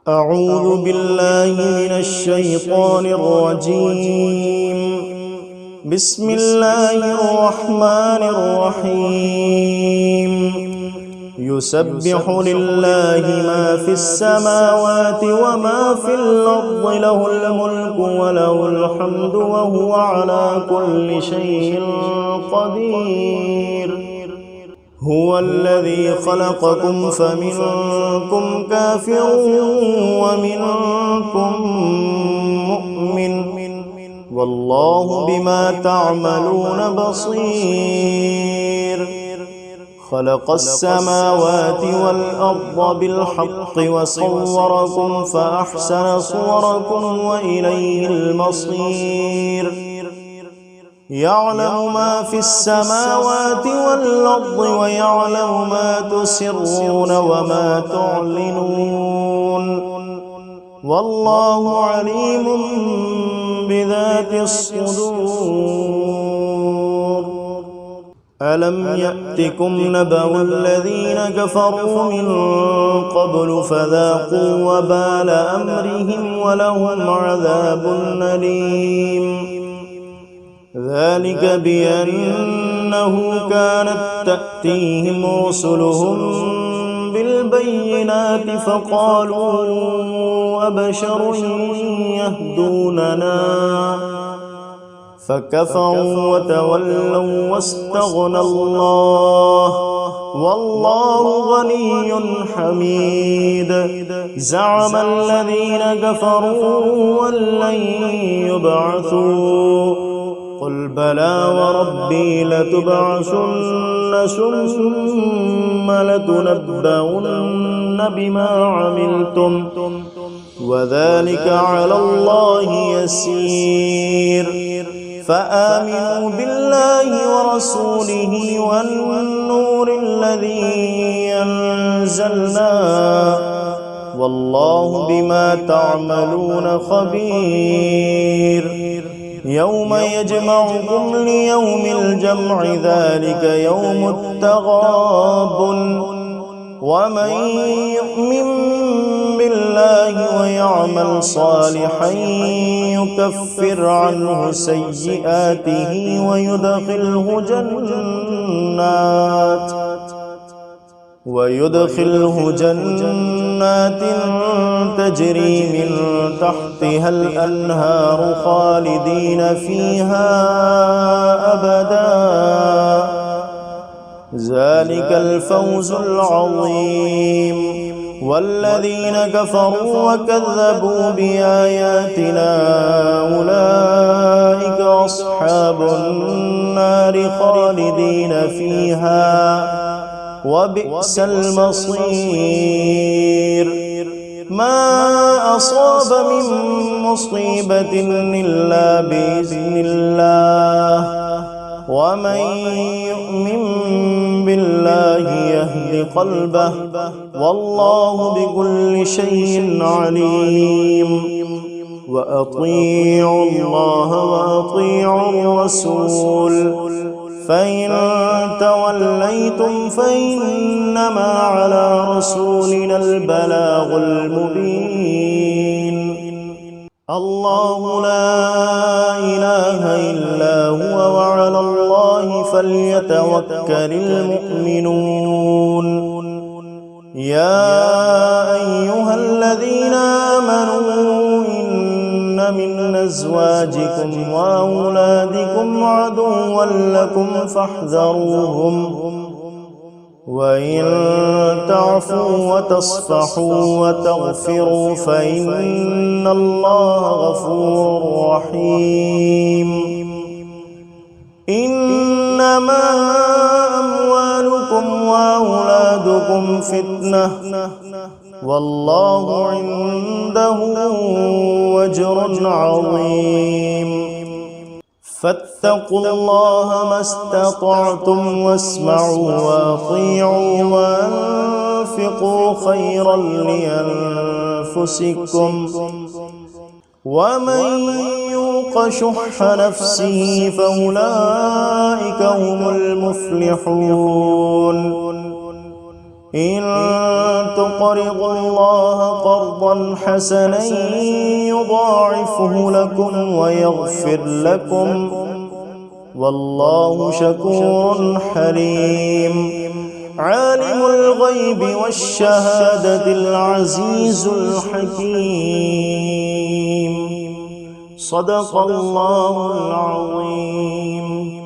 أعوذ بالله من الشيطان الرجيم. بسم الله الرحمن الرحيم. يسبح لله ما في السماوات وما في الأرض، له الملك وله الحمد وهو على كل شيء قدير. هو الذي خلقكم فمنكم كافر ومنكم مؤمن، والله بما تعملون بصير. خلق السماوات والأرض بالحق وصوركم فأحسن صوركم وإليه المصير. يعلم ما في السماوات والأرض ويعلم ما تسرون وما تعلنون، والله عليم بذات الصدور. ألم يأتكم نبأ الذين كفروا من قبل فذاقوا وبال أمرهم ولهم عذاب أليم. ذلك بأنه كانت تأتيهم رسلهم بالبينات فقالوا أبشر يهدوننا، فكفروا وتولوا واستغنى الله، والله غني حميد. زعم الذين كفروا أن لن يبعثوا، قل بلى وربي لتبعثن ثم لتنبؤن بما عملتم، وذلك على الله يسير. فآمنوا بالله ورسوله والنور الذي أنزلنا، والله بما تعملون خبير. يوم يجمعكم ليوم الجمع، ذلك يوم التغابن. ومن يؤمن بالله ويعمل صالحا يكفر عنه سيئاته ويدخله جنات تجري من تحتها الأنهار خالدين فيها أبدا، ذلك الفوز العظيم. والذين كفروا وكذبوا بآياتنا أولئك أصحاب النار خالدين فيها، وبئس المصير. ما أصاب من مصيبة إلا بإذن الله، ومن يؤمن بالله يهد قلبه، والله بكل شيء عليم. وأطيعوا الله وأطيعوا الرسول، فإن توليتم فإنما على رسولنا البلاغ المبين. الله لا إله إلا هو، وعلى الله فليتوكل المؤمنون. يا أيها الذين آمنوا إن من أزواجكم وأولادكم عدوا لكم فاحذروهم، وإن تعفوا وتصفحوا وتغفروا فإن الله غفور رحيم. إنما أموالكم وأولادكم فتنة، والله عنده أجر عظيم. فاتقوا الله ما استطعتم واسمعوا وأطيعوا وأنفقوا خيرا لأنفسكم، ومن يوق شح نفسه فأولئك هم المفلحون. إن تقرضوا الله قرضا حسنا يضاعفه لكم ويغفر لكم، والله شكور حليم. عالم الغيب والشهادة العزيز الحكيم. صدق الله العظيم.